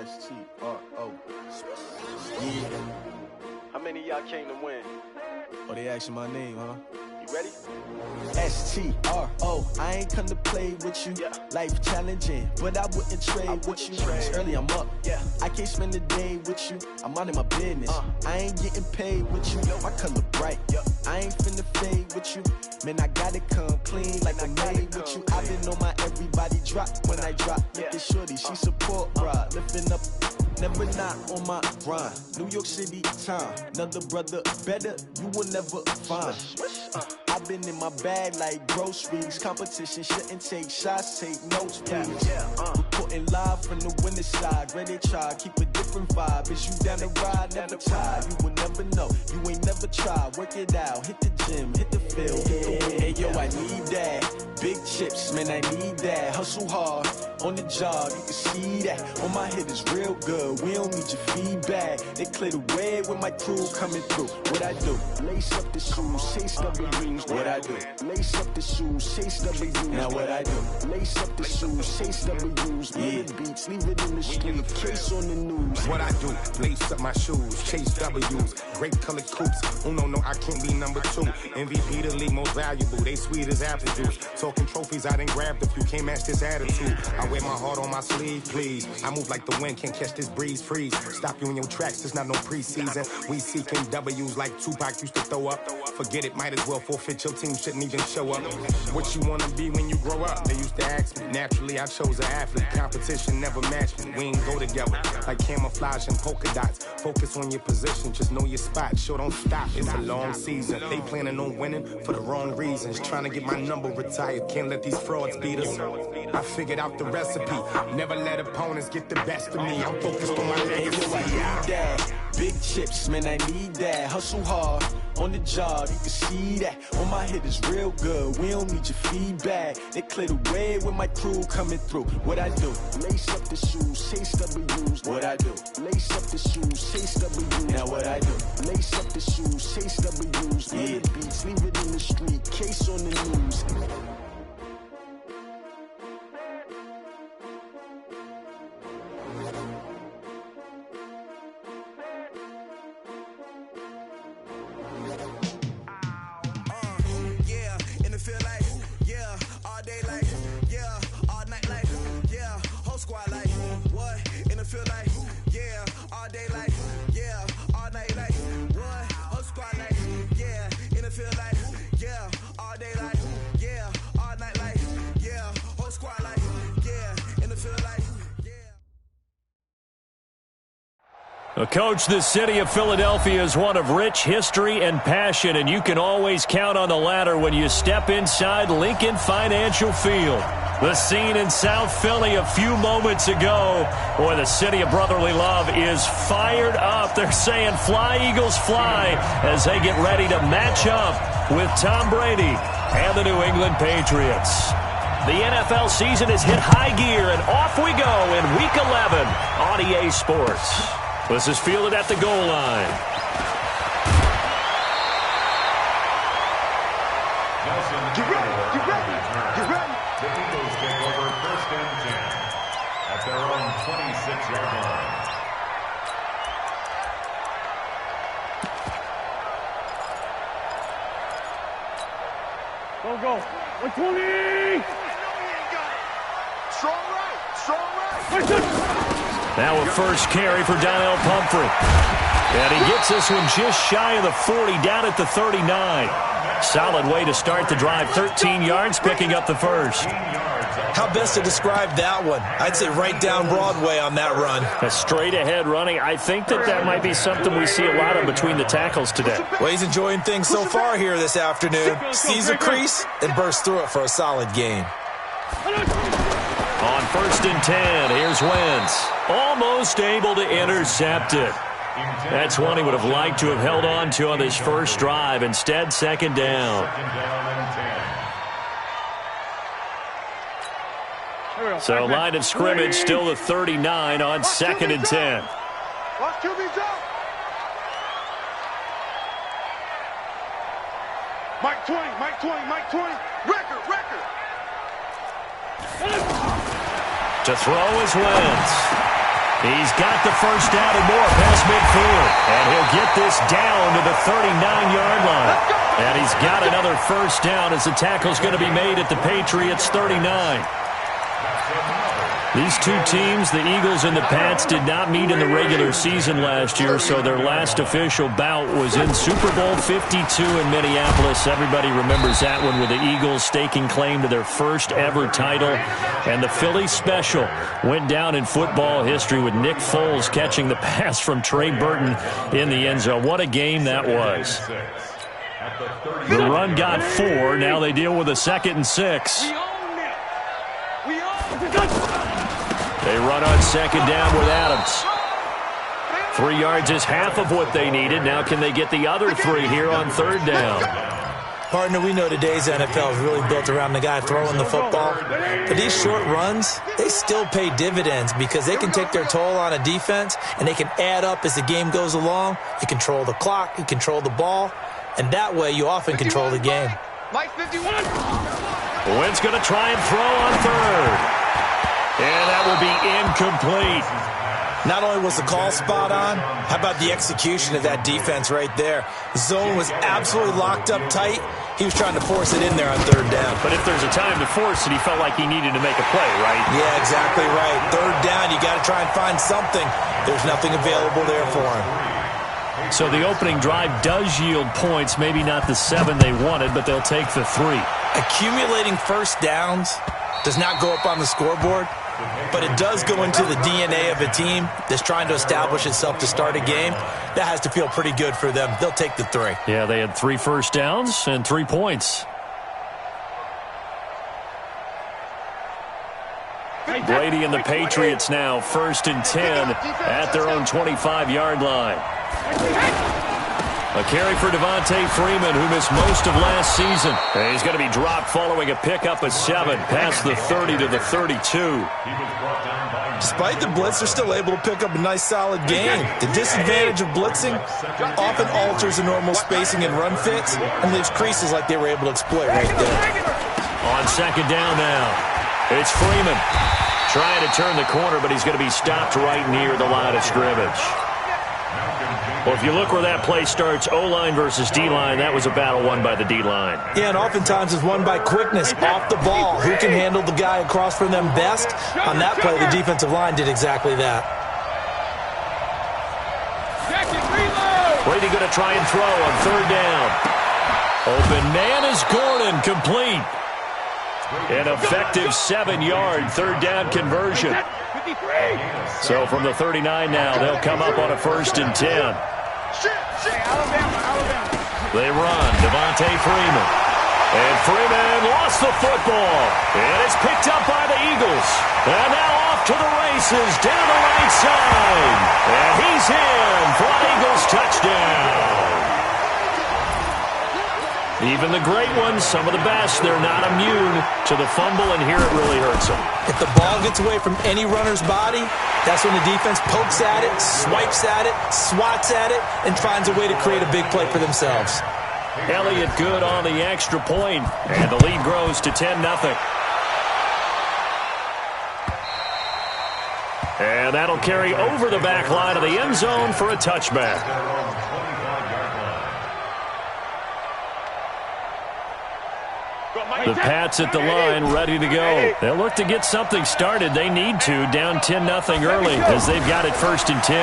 S-T-R-O. Yeah. How many of y'all came to win? Oh, they asking my name, huh? You ready? S-T-R-O. I ain't come to play with you. Yeah. Life challenging, but I wouldn't trade with you. It's early, I'm up. Yeah. I can't spend the day with you. I'm out in my business. I ain't getting paid with you. My color bright. I ain't finna fade with you. Man, I gotta come clean like I made with you. I've been on my everybody drop when I drop. Look at shorty, she support rod. Lifting up, never not on my grind. New York City time. Another brother better, you will never find. I've been in my bag like groceries. Competition shouldn't take shots, take notes, please. Reporting live from the winter side. Ready to try, keep a different vibe. Is you down the ride, never tired. You will never know, you ain't never tried. Work it out, hit the gym, hit the field. Hey yo, I need that. Big chips, man, I need that. Hustle hard, on the job, you can see that. On my head is real good, we don't need your feedback. They clear the way with my crew coming through. What I do? Lace up the shoes, chase W's. What I do? Lace up the shoes, chase W's. Now what I do? Lace up the shoes, chase W's. Yeah, beats, leave it in the street, case on the news. What I do? Lace up my shoes, chase W's. Great colored coops. Uno, no, I can't be number 2. MVP the league most valuable. They sweet as apple juice. Talking trophies, I done grabbed a few. Can't match this attitude. I wear my heart on my sleeve, please. I move like the wind, can't catch this breeze, freeze. Stop you in your tracks, there's not no preseason. We seeking W's like Tupac used to throw up. Forget it, might as well forfeit. Your team shouldn't even show up. What you wanna be when you grow up? They used to ask me. Naturally, I chose an athlete. Competition never matched me. We ain't go together like camouflage and polka dots. Focus on your position, just know your spot. Sure, don't stop. It's a long season. They planning on winning for the wrong reasons. Trying to get my number retired. Can't let these frauds beat us. I figured out the recipe. Never let opponents get the best of me. I'm focused on my legacy. I need that. Big chips, man, I need that. Hustle hard, on the job, you can see that. On my head is real good, we don't need your feedback. They clear the way with my crew coming through. What I do? Lace up the shoes, chase W's. What I do? Lace up the shoes, chase W's. Now what I do? Lace up the shoes, chase W's. Yeah, beats, leave it in the street, case on the news. Coach, the city of Philadelphia is one of rich history and passion, and you can always count on the latter when you step inside Lincoln Financial Field. The scene in South Philly a few moments ago, boy, the city of brotherly love is fired up. They're saying fly, Eagles, fly, as they get ready to match up with Tom Brady and the New England Patriots. The NFL season has hit high gear, and off we go in Week 11 on EA Sports. This is fielded at the goal line. Get ready, get ready, get ready. The Eagles take over 1st and 10 at their own 26-yard line. Go. 120! Strong right, strong right. Now a first carry for Donnell Pumphrey. And he gets this one just shy of the 40, down at the 39. Solid way to start the drive. 13 yards, picking up the first. How best to describe that one? I'd say right down Broadway on that run. A straight-ahead running. I think that might be something we see a lot of between the tackles today. Well, he's enjoying things so far here this afternoon. Sees a crease and bursts through it for a solid gain. On 1st and 10, here's Wentz. Almost able to intercept it. That's one he would have liked to have held on to on this first drive. Instead, 2nd down. So line of scrimmage still the 39 on 2nd and 10. Mike 20. Record. To throw is Wentz. He's got the first down and more past midfield. And he'll get this down to the 39-yard line. And he's got another first down as the tackle's going to be made at the Patriots' 39. These two teams, the Eagles and the Pats, did not meet in the regular season last year, so their last official bout was in Super Bowl 52 in Minneapolis. Everybody remembers that one with the Eagles staking claim to their first ever title. And the Philly special went down in football history with Nick Foles catching the pass from Trey Burton in the end zone. What a game that was. The run got 4. Now they deal with a 2nd and 6. They run on 2nd down with Adams. 3 yards is half of what they needed. Now can they get the other 3 here on 3rd down? Partner, we know today's NFL is really built around the guy throwing the football. But these short runs, they still pay dividends because they can take their toll on a defense and they can add up as the game goes along. You control the clock, you control the ball, and that way you often control the game. Mike 51. Wynn's going to try and throw on 3rd. And that will be incomplete. Not only was the call spot on, how about the execution of that defense right there? Zone was absolutely locked up tight. He was trying to force it in there on 3rd down. But if there's a time to force it, he felt like he needed to make a play, right? Yeah, exactly right. 3rd down, you got to try and find something. There's nothing available there for him. So the opening drive does yield points, maybe not the 7 they wanted, but they'll take the 3. Accumulating first downs does not go up on the scoreboard, but it does go into the DNA of a team that's trying to establish itself to start a game. That has to feel pretty good for them. They'll take the 3. Yeah, they had 3 first downs and 3 points. Brady and the Patriots now 1st and 10 at their own 25-yard line. A carry for Devontae Freeman, who missed most of last season. And he's going to be dropped following a pickup of 7 past the 30 to the 32. Despite the blitz, they're still able to pick up a nice, solid gain. The disadvantage of blitzing often alters the normal spacing and run fits and leaves creases like they were able to exploit right there. On 2nd down now, it's Freeman trying to turn the corner, but he's going to be stopped right near the line of scrimmage. Well, if you look where that play starts, O-line versus D-line, that was a battle won by the D-line. Yeah, and oftentimes it's won by quickness, off the ball. Who can handle the guy across from them best? On that play, the defensive line did exactly that. Brady going to try and throw on 3rd down. Open man is Gordon, complete. An effective 7-yard 3rd down conversion. So from the 39 now, they'll come up on a 1st and 10. They run. Devontae Freeman. And Freeman lost the football. And it's picked up by the Eagles. And now off to the races down the right side. And he's in for an Eagles touchdown. Even the great ones, some of the best, they're not immune to the fumble, and here it really hurts them. If the ball gets away from any runner's body, that's when the defense pokes at it, swipes at it, swats at it, and finds a way to create a big play for themselves. Elliott good on the extra point, and the lead grows to 10-0. And that'll carry over the back line of the end zone for a touchback. The Pats at the line, ready to go. They'll look to get something started. They need to, down 10-0 early, as they've got it 1st and 10.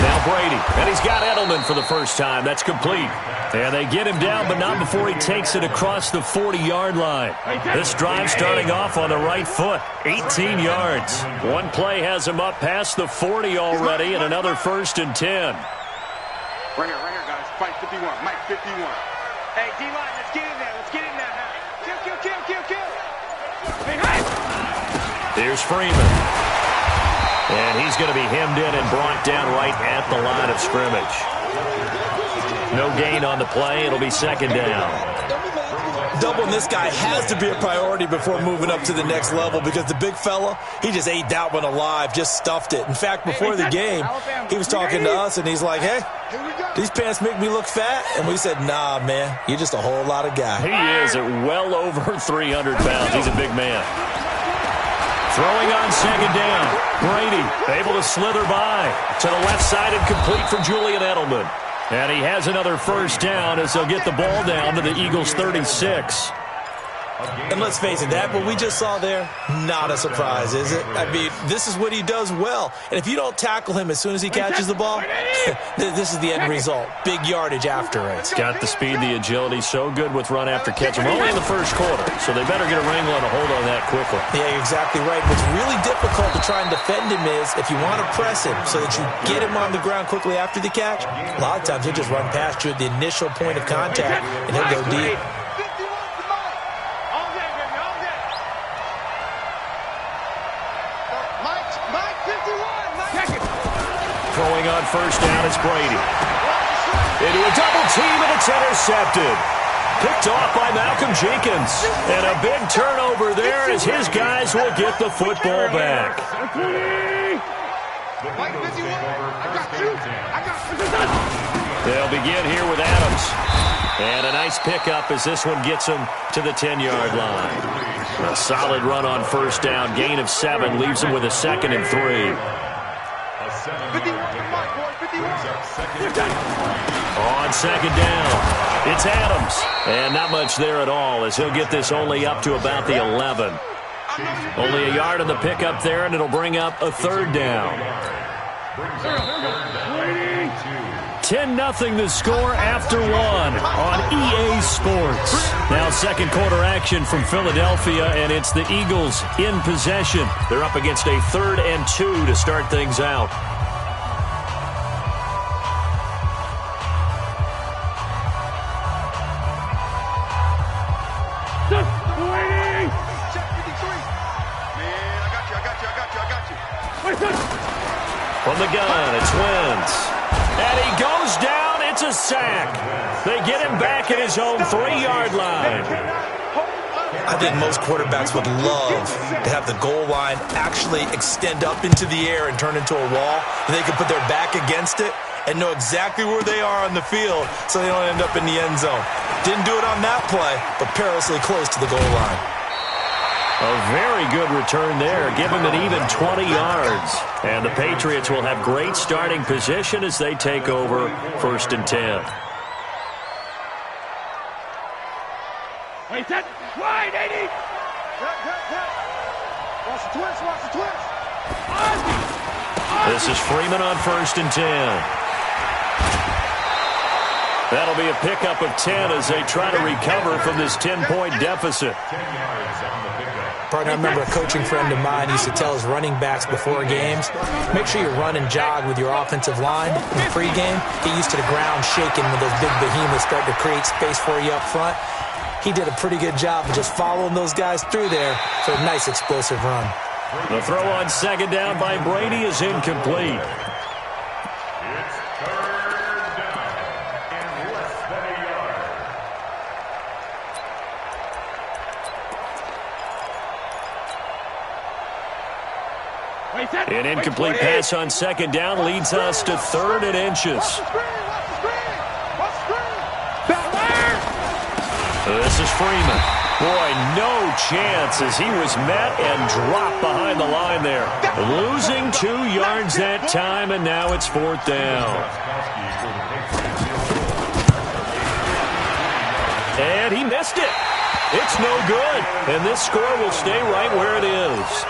Now Brady, and he's got Edelman for the first time. That's complete. And they get him down, but not before he takes it across the 40-yard line. This drive starting off on the right foot, 18 yards. One play has him up past the 40 already, and another 1st and 10. Right here, guys. Fight 51. Mike 51. Hey, D-line, let's get in there. Let's get in there. Kill. Hey. Here's Freeman. And he's going to be hemmed in and brought down right at the line of scrimmage. No gain on the play. It'll be 2nd down. Doubling this guy has to be a priority before moving up to the next level because the big fella, he just ate that one alive, just stuffed it. In fact, before the game, he was talking to us, and he's like, hey, these pants make me look fat. And we said, nah, man, you're just a whole lot of guy. He is at well over 300 pounds. He's a big man. Throwing on second down. Brady able to slither by to the left side and complete for Julian Edelman. And he has another first down as they'll get the ball down to the Eagles' 36. And let's face it, that what we just saw there, not a surprise, is it? I mean, this is what he does well. And if you don't tackle him as soon as he catches the ball, this is the end result. Big yardage after it. He's got the speed, the agility, so good with run after catch. We're only in the first quarter, so they better get a wrangle and a hold on that quickly. Yeah, you're exactly right. What's really difficult to try and defend him is if you want to press him so that you get him on the ground quickly after the catch, a lot of times he'll just run past you at the initial point of contact, and he'll go deep. Throwing on first down, it's Brady. Into a double team, and it's intercepted. Picked off by Malcolm Jenkins. And a big turnover there as his guys will get the football back. They'll begin here with Adams. And a nice pickup as this one gets him to the 10-yard line. A solid run on first down. Gain of 7 leaves him with a 2nd and 3. On second down, it's Adams. And not much there at all as he'll get this only up to about the 11. Only a yard on the pickup there, and it'll bring up a 3rd down. 10-0 the score after 1 on EA Sports. Now second quarter action from Philadelphia, and it's the Eagles in possession. They're up against a 3rd and 2 to start things out. From the gun, it's Wentz. And he goes down. It's a sack. They get him back at his own 3-yard line. I think most quarterbacks would love to have the goal line actually extend up into the air and turn into a wall. And they can put their back against it and know exactly where they are on the field so they don't end up in the end zone. Didn't do it on that play, but perilously close to the goal line. A very good return there. Give him an even 20 yards. And the Patriots will have great starting position as they take over 1st and 10. Wait, that wide, 80. Watch the twist, watch the twist. This is Freeman on 1st and 10. That'll be a pickup of 10 as they try to recover from this 10-point deficit. Partner, I remember a coaching friend of mine used to tell his running backs before games, make sure you run and jog with your offensive line in the pregame. Get used to the ground shaking when those big behemoths start to create space for you up front. He did a pretty good job of just following those guys through there for a nice explosive run. The throw on second down by Brady is incomplete. It's 3rd down and less than a yard. An incomplete pass on second down leads us to 3rd and inches. This is Freeman. Boy, no chance as he was met and dropped behind the line there. Losing 2 yards that time, and now it's 4th down. And he missed it. It's no good. And this score will stay right where it is.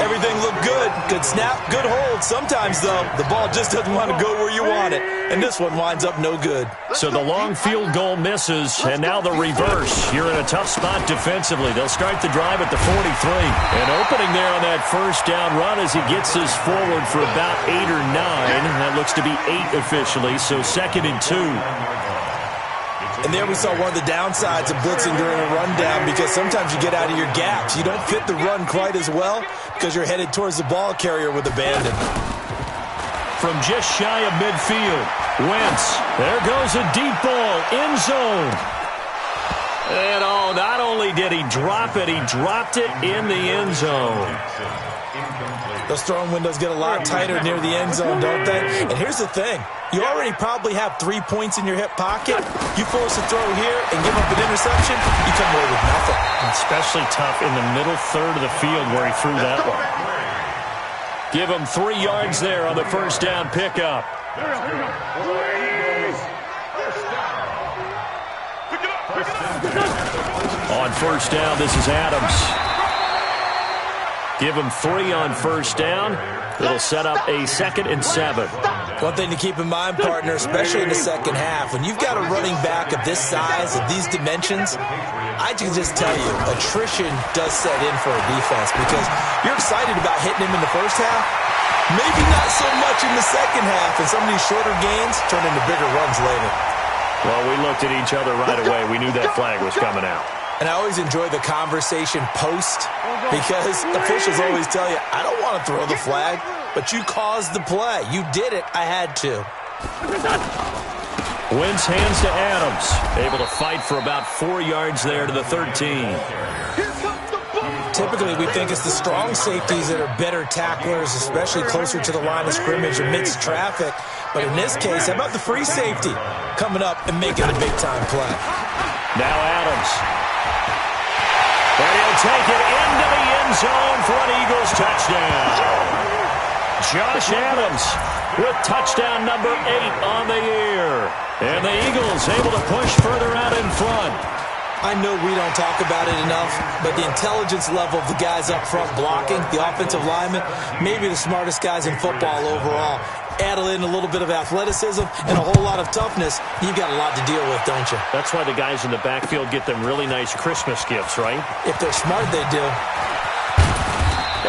Everything looked good. Good snap, good hold. Sometimes, though, the ball just doesn't want to go where you want it. And this one winds up no good. So the long field goal misses, and now the reverse. You're in a tough spot defensively. They'll start the drive at the 43. And opening there on that first down run as he gets this forward for about 8 or 9. That looks to be 8 officially, so 2nd and 2. And there we saw one of the downsides of blitzing during a rundown because sometimes you get out of your gaps. You don't fit the run quite as well because you're headed towards the ball carrier with abandon. From just shy of midfield, Wentz. There goes a deep ball, end zone. And not only did he drop it, he dropped it in the end zone. Those throwing windows get a lot tighter near the end zone, don't they? And here's the thing. You already probably have 3 points in your hip pocket. You force a throw here and give up an interception, you come away with nothing. Especially tough in the middle third of the field where he threw that one. Give him 3 yards there on the first down pickup. On first down, this is Adams. Give him 3 on first down. It'll set up a 2nd and 7. One thing to keep in mind, partner, especially in the second half, when you've got a running back of this size, of these dimensions, I can just tell you, attrition does set in for a defense because you're excited about hitting him in the first half. Maybe not so much in the second half, and some of these shorter gains turn into bigger runs later. Well, we looked at each other right away. We knew that flag was coming out. And I always enjoy the conversation post because officials always tell you, I don't want to throw the flag, but you caused the play. You did it. I had to. Wentz hands to Adams. Able to fight for about 4 yards there to the 13. Typically, we think it's the strong safeties that are better tacklers, especially closer to the line of scrimmage amidst traffic. But in this case, how about the free safety coming up and making a big-time play? Now Adams. And he'll take it into the end zone for an Eagles touchdown. Josh Adams with touchdown number 8 on the year. And the Eagles able to push further out in front. I know we don't talk about it enough, but the intelligence level of the guys up front blocking, the offensive linemen, maybe the smartest guys in football overall. Add in a little bit of athleticism and a whole lot of toughness, you've got a lot to deal with, don't you? That's why the guys in the backfield get them really nice Christmas gifts, right? If they're smart, they do.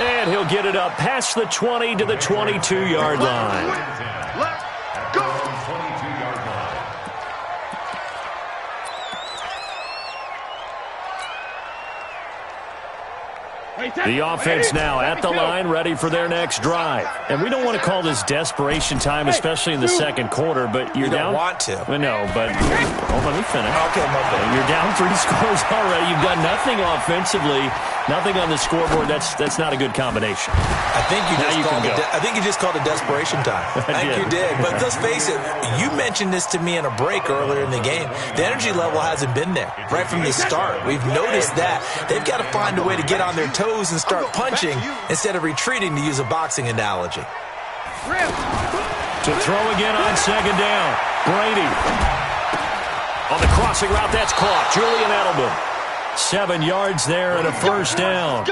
And he'll get it up past the 20 to the 22-yard line. Let's go! The offense now at the line, ready for their next drive. And we don't want to call this desperation time, especially in the second quarter, but you're down. You don't want to. No, but let me finish. Okay, my bad. You're down 3 scores already. You've got nothing offensively, nothing on the scoreboard. That's not a good combination. I think you just called it desperation time. I think you did. But let's face it, you mentioned this to me in a break earlier in the game. The energy level hasn't been there right from the start. We've noticed that. They've got to find a way to get on their toes and start punching instead of retreating, to use a boxing analogy. To throw again on second down. Brady. On the crossing route, that's caught. Julian Edelman. 7 yards there and a first down.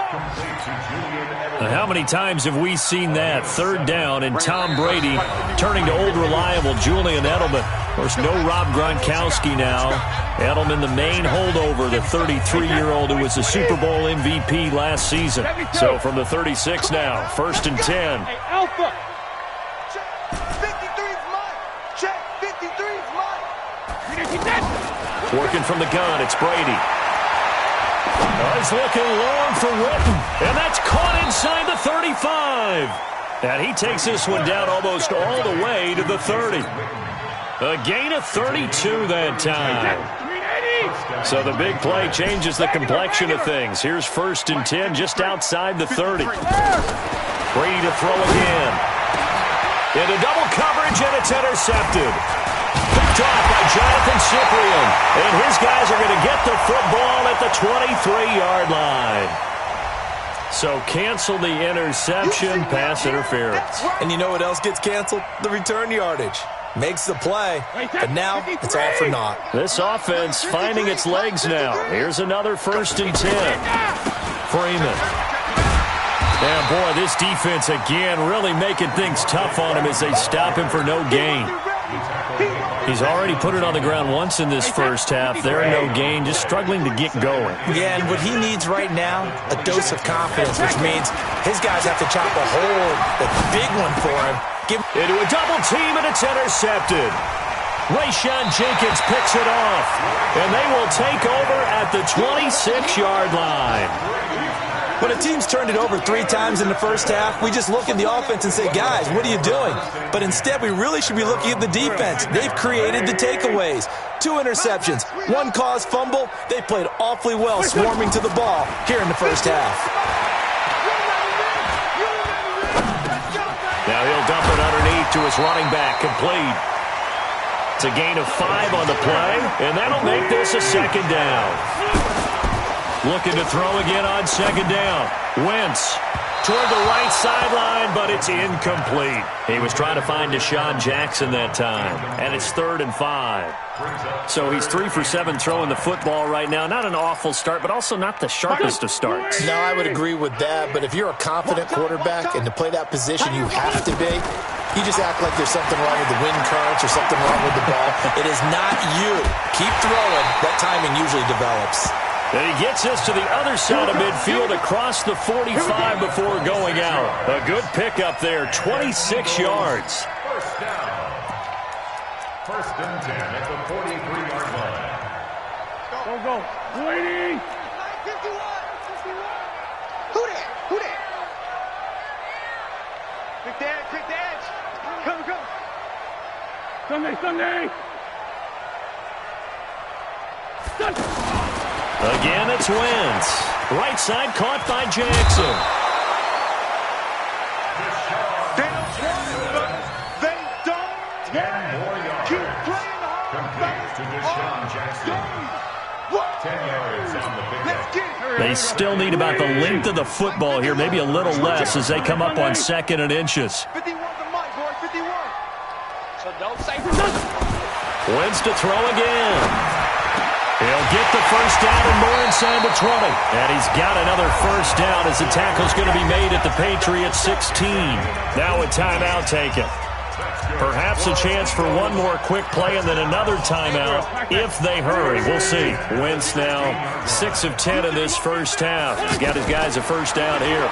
How many times have we seen that? 3rd down and Tom Brady turning to old reliable Julian Edelman. Of course, no Rob Gronkowski now. Edelman, the main holdover, the 33-year-old who was the Super Bowl MVP last season. So from the 36 now, 1st and 10. Hey, Alpha! Check. 53's mine. Check. 53's mine. Working from the gun, it's Brady. Oh, he's looking long for Witten. And that's caught inside the 35. And he takes this one down almost all the way to the 30. A gain of 32 that time. So the big play changes the complexion of things. Here's 1st and 10 just outside the 30. Brady to throw again. Into double coverage, and it's intercepted. Picked off by Jonathan Cyprien. And his guys are going to get the football at the 23-yard line. So cancel the interception, pass interference. And you know what else gets canceled? The return yardage. Makes the play, but now it's all for naught. This offense finding its legs now. Here's another 1st and 10. Freeman. And boy, this defense again really making things tough on him as they stop him for no gain. He's already put it on the ground once in this first half. There, no gain, just struggling to get going. Yeah, and what he needs right now, a dose of confidence, which means his guys have to chop a hole, a big one for him. Into a double team, and it's intercepted. Rayshawn Jenkins picks it off, and they will take over at the 26-yard line. When a team's turned it over 3 times in the first half, we just look at the offense and say, guys, what are you doing? But instead, we really should be looking at the defense. They've created the takeaways. 2 interceptions, 1 caused fumble. They played awfully well swarming to the ball here in the first half. Now he'll dump it underneath to his running back, complete. It's a gain of 5 on the play, and that'll make this a second down. Looking to throw again on second down. Wentz toward the right sideline, but it's incomplete. He was trying to find Deshaun Jackson that time, and it's 3rd and 5. So he's 3 for 7 throwing the football right now. Not an awful start, but also not the sharpest of starts. No, I would agree with that, but if you're a confident quarterback and to play that position you have to be, you just act like there's something wrong with the wind currents or something wrong with the ball. It is not you. Keep throwing. That timing usually develops. And he gets us to the other side of midfield across the 45 before going out. A good pickup there, 26 yards. First down. 1st and 10 at the 43-yard line. Go. Waiting. 51. Who that? Quick dance. Come. Sunday. Again, it's Wentz. Right side caught by Jackson. They don't 10 more yards. keep playing hard. Complete to Deshaun Jackson. 10 yards on the pickup. They still need about the length of the football here, maybe a little less as they come up on 2nd and inches. 51 to Mike, boy, 51. So don't say Wentz to throw again. He'll get the first down and more inside the 20. And he's got another first down as the tackle's going to be made at the Patriots 16. Now a timeout taken. Perhaps a chance for one more quick play and then another timeout if they hurry. We'll see. Wentz now 6 of 10 in this first half. He's got his guys a first down here.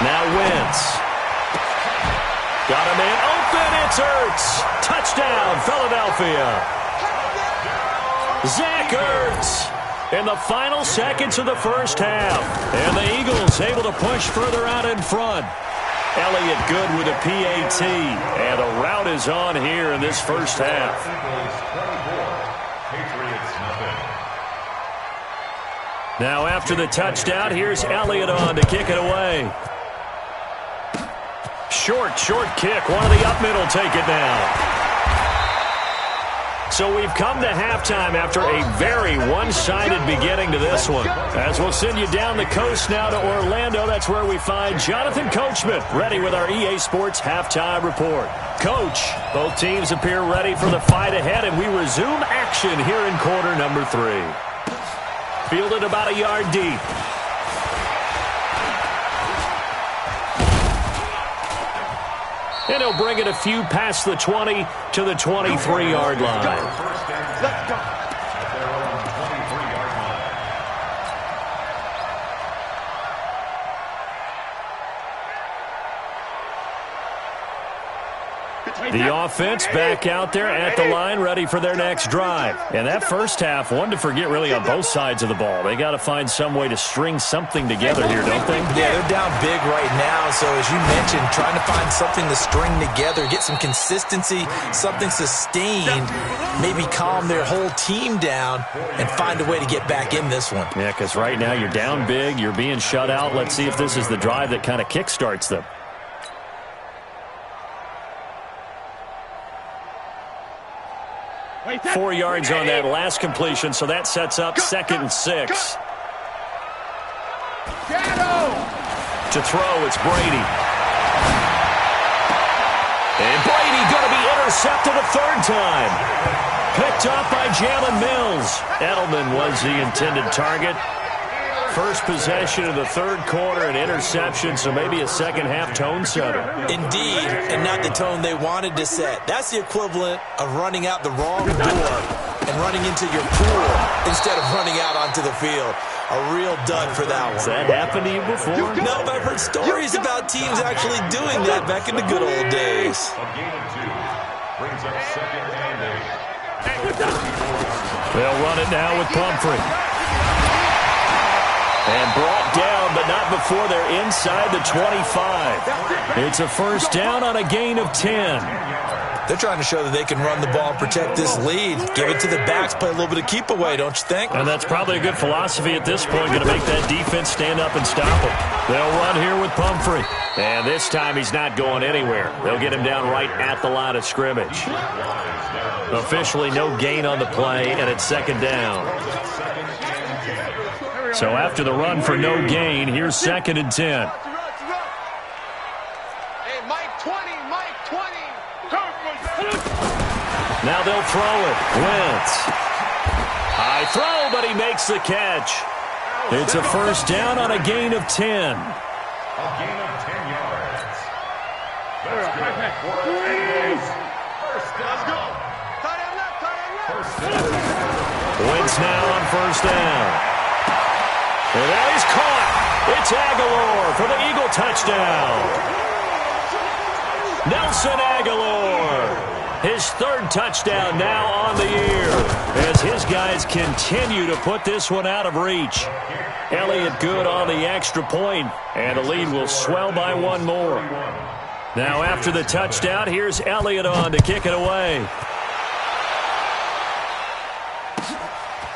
Now Wentz. Got him in open. It's Ertz. Touchdown, Philadelphia. Zach Ertz in the final seconds of the first half. And the Eagles able to push further out in front. Elliott good with a PAT. And the route is on here in this first half. Now after the touchdown, here's Elliott on to kick it away. Short kick. One of the up middle take it down. So we've come to halftime after a very one-sided beginning to this one. As we'll send you down the coast now to Orlando, that's where we find Jonathan Coachman, ready with our EA Sports Halftime Report. Coach, both teams appear ready for the fight ahead, and we resume action here in quarter number 3. Fielded about a yard deep. And he'll bring it a few past the 20 to the 23-yard line. Let's go. The offense back out there at the line, ready for their next drive. And that first half, one to forget really on both sides of the ball. They got to find some way to string something together here, don't they? Yeah, they're down big right now. So as you mentioned, trying to find something to string together, get some consistency, something sustained, maybe calm their whole team down and find a way to get back in this one. Yeah, because right now you're down big, you're being shut out. Let's see if this is the drive that kind of kickstarts them. Wait, 4 yards on that last completion, so that sets up 2nd and 6. To throw, it's Brady. And Brady going to be intercepted a 3rd time. Picked up by Jalen Mills. Edelman was the intended target. First possession of the 3rd quarter, an interception, so maybe a second-half tone setter. Indeed, and not the tone they wanted to set. That's the equivalent of running out the wrong door and running into your pool instead of running out onto the field. A real dud for that one. Has that happened to you before? No, but I've heard stories about teams actually doing that back in the good old days. A gain of 2 brings up 2nd and 8. They'll run it now with Pumphrey. And brought down, but not before they're inside the 25. It's a first down on a gain of 10. They're trying to show that they can run the ball and protect this lead. Give it to the backs, play a little bit of keep away, don't you think? And that's probably a good philosophy at this point, going to make that defense stand up and stop them. They'll run here with Pumphrey. And this time he's not going anywhere. They'll get him down right at the line of scrimmage. Officially no gain on the play, and it's second down. So after the run for no gain, here's 2nd and 10. Hey, Mike 20, Mike 20. Now they'll throw it. Wentz. High throw, but he makes the catch. It's a first down on a gain of 10. A gain of 10 yards. That's good for the Eagles. First down. First down. Wentz now on first down. And now he's caught. It's Aguilar for the Eagle touchdown. Nelson Aguilar. His 3rd touchdown now on the year as his guys continue to put this one out of reach. Elliott good on the extra point, and the lead will swell by one more. Now after the touchdown, here's Elliott on to kick it away.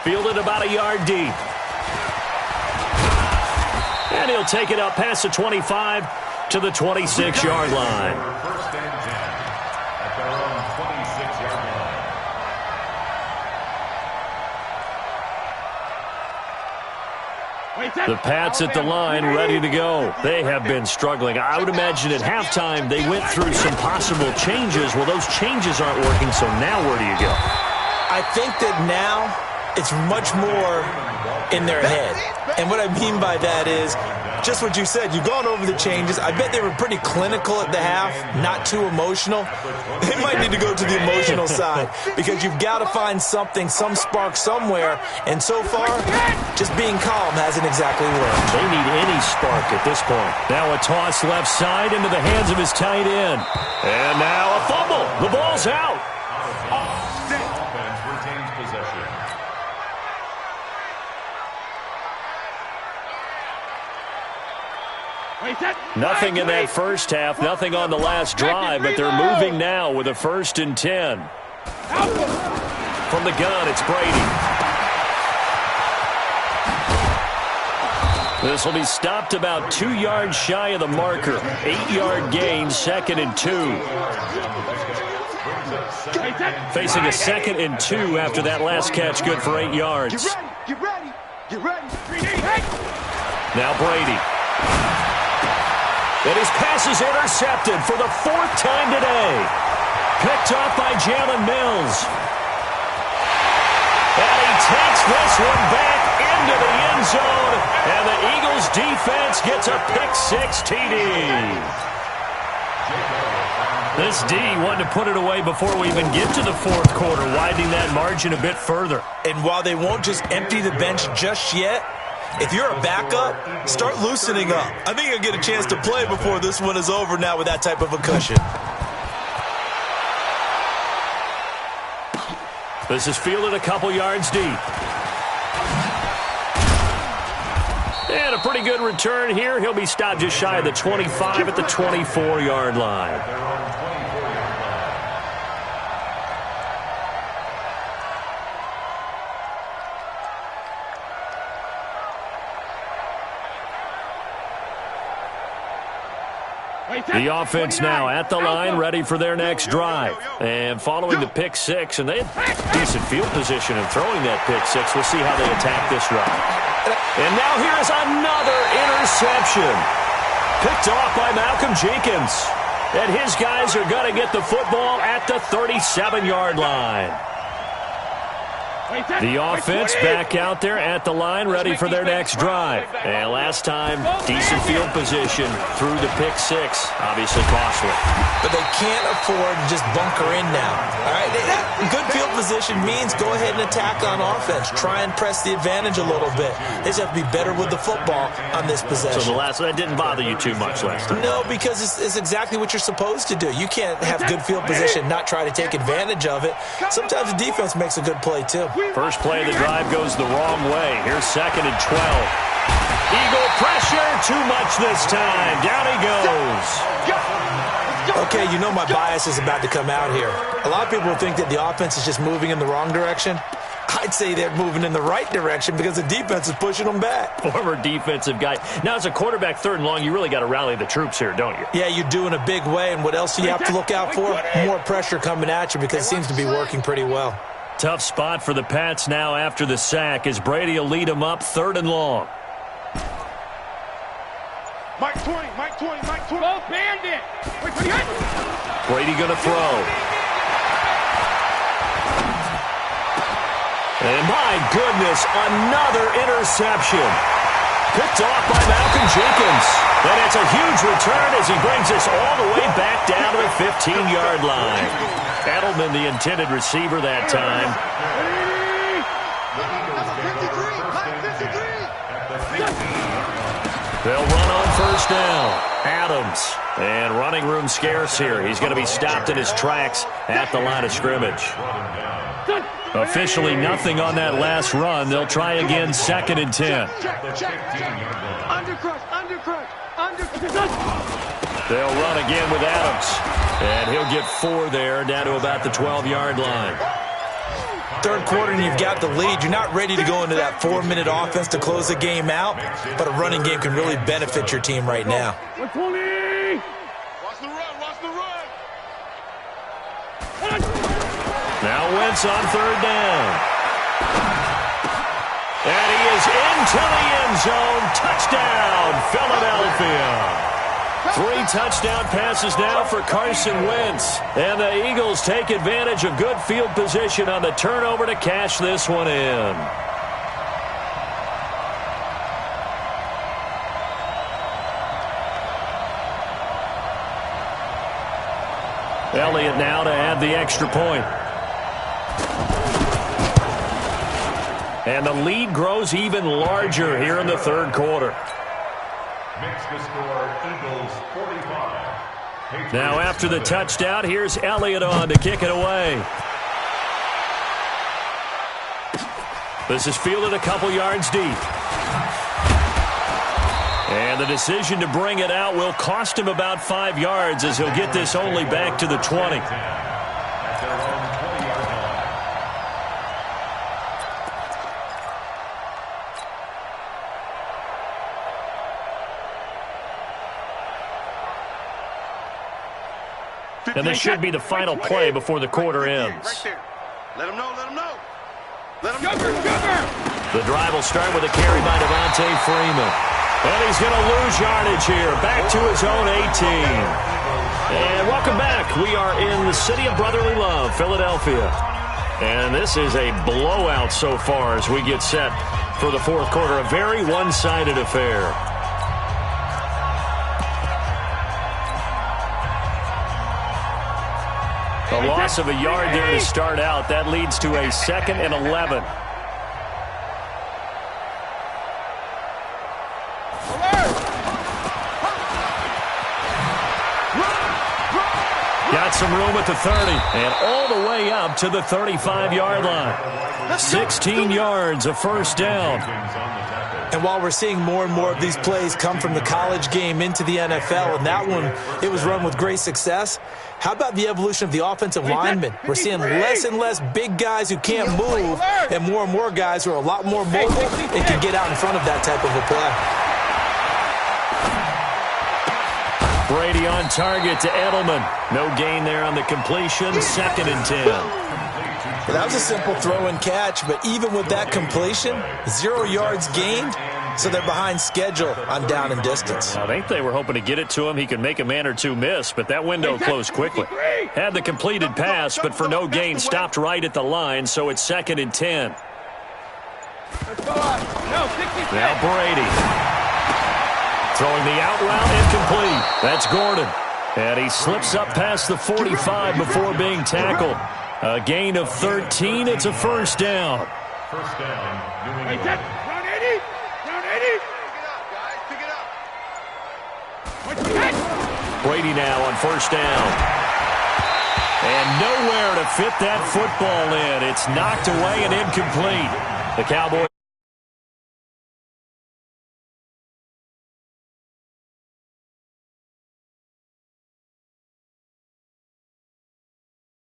Fielded about a yard deep. And he'll take it up past the 25 to the 26-yard line. First and 10 at their own 26-yard line. The Pats at the line ready to go. They have been struggling. I would imagine at halftime they went through some possible changes. Well, those changes aren't working, so now where do you go? I think that now it's much more in their head. And what I mean by that is just what you said. You've gone over the changes. I bet they were pretty clinical at the half, not too emotional. They might need to go to the emotional side because you've got to find something, some spark somewhere. And so far, just being calm hasn't exactly worked. They need any spark at this point. Now a toss left side into the hands of his tight end. And now a fumble. The ball's out. Offense retains possession. Nothing in that first half, nothing on the last drive, but they're moving now with a 1st and 10. From the gun, it's Brady. This will be stopped about 2 yards shy of the marker. 8-yard gain, 2nd and 2. Facing a 2nd and 2 after that last catch, good for 8 yards. Get ready. Now Brady. And his pass is intercepted for the 4th time today. Picked off by Jalen Mills. And he takes this one back into the end zone. And the Eagles defense gets a pick-6 TD. This D wanted to put it away before we even get to the 4th quarter, widening that margin a bit further. And while they won't just empty the bench just yet, if you're a backup, start loosening up. I think you'll get a chance to play before this one is over now with that type of a cushion. This is fielded a couple yards deep. And a pretty good return here. He'll be stopped just shy of the 25 at the 24-yard line. The offense now at the line, ready for their next drive. And following the pick-6, and they had decent field position in throwing that pick-6. We'll see how they attack this drive. And now here is another interception. Picked off by Malcolm Jenkins. And his guys are going to get the football at the 37-yard line. The offense back out there at the line, ready for their next drive. And last time, decent field position through the pick-6. Obviously costly. But they can't afford to just bunker in now. All right, good field position means go ahead and attack on offense. Try and press the advantage a little bit. They just have to be better with the football on this possession. So that didn't bother you too much last time? No, because it's exactly what you're supposed to do. You can't have good field position, not try to take advantage of it. Sometimes the defense makes a good play, too. First play of the drive goes the wrong way. Here's 2nd and 12. Eagle pressure, too much this time. Down he goes. Okay, you know my bias is about to come out here. A lot of people think that the offense is just moving in the wrong direction. I'd say they're moving in the right direction because the defense is pushing them back. Former defensive guy. Now, as a quarterback, 3rd and long, you really got to rally the troops here, don't you? Yeah, you do in a big way, and what else do you have to look out for? More pressure coming at you because it seems to be working pretty well. Tough spot for the Pats now after the sack as Brady will lead them up 3rd and long. Mike 20. Go bandit. Brady going to throw. And my goodness, another interception. Picked off by Malcolm Jenkins. And it's a huge return as he brings us all the way back down to the 15-yard line. Edelman, the intended receiver that time. They'll run on 1st down. Adams. And running room scarce here. He's going to be stopped in his tracks at the line of scrimmage. Officially nothing on that last run. They'll try again 2nd and 10. They'll run again with Adams. And he'll get 4 there, down to about the 12-yard line. 3rd quarter and you've got the lead. You're not ready to go into that 4-minute offense to close the game out, but a running game can really benefit your team right now. Watch the run. Now Wentz on 3rd down. And he is into the end zone. Touchdown, Philadelphia. 3 touchdown passes now for Carson Wentz. And the Eagles take advantage of good field position on the turnover to cash this one in. Elliott now to add the extra point. And the lead grows even larger here in the 3rd quarter. Makes the score Eagles 45. Now after the touchdown, here's Elliott on to kick it away. This is fielded a couple yards deep. And the decision to bring it out will cost him about 5 yards as he'll get this only back to the 20. And this should be the final play before the quarter ends. Let him know. The drive will start with a carry by Devontae Freeman. And he's going to lose yardage here, back to his own 18. And welcome back. We are in the city of brotherly love, Philadelphia. And this is a blowout so far as we get set for the 4th quarter. A very one-sided affair. A loss of a yard there to start out. That leads to a 2nd and 11. Got some room at the 30 and all the way up to the 35-yard line. 16 yards, a 1st down. And while we're seeing more and more of these plays come from the college game into the NFL, and that one, it was run with great success, how about the evolution of the offensive linemen? We're seeing less and less big guys who can't move and more guys who are a lot more mobile and can get out in front of that type of a play. Brady on target to Edelman. No gain there on the completion. 2nd and 10. Well, that was a simple throw and catch, but even with that completion, 0 yards gained, so they're behind schedule on down and distance. I think they were hoping to get it to him. He could make a man or two miss, but that window closed quickly. Had the completed pass, but for no gain, stopped right at the line, so it's 2nd and 10. Now Brady. Throwing the out route incomplete. That's Gordon. And he slips up past the 45 before being tackled. A gain of 13. It's a 1st down. 1st down, New England. Round 80. Pick it up. Brady now on 1st down. And nowhere to fit that football in. It's knocked away and incomplete. The Cowboys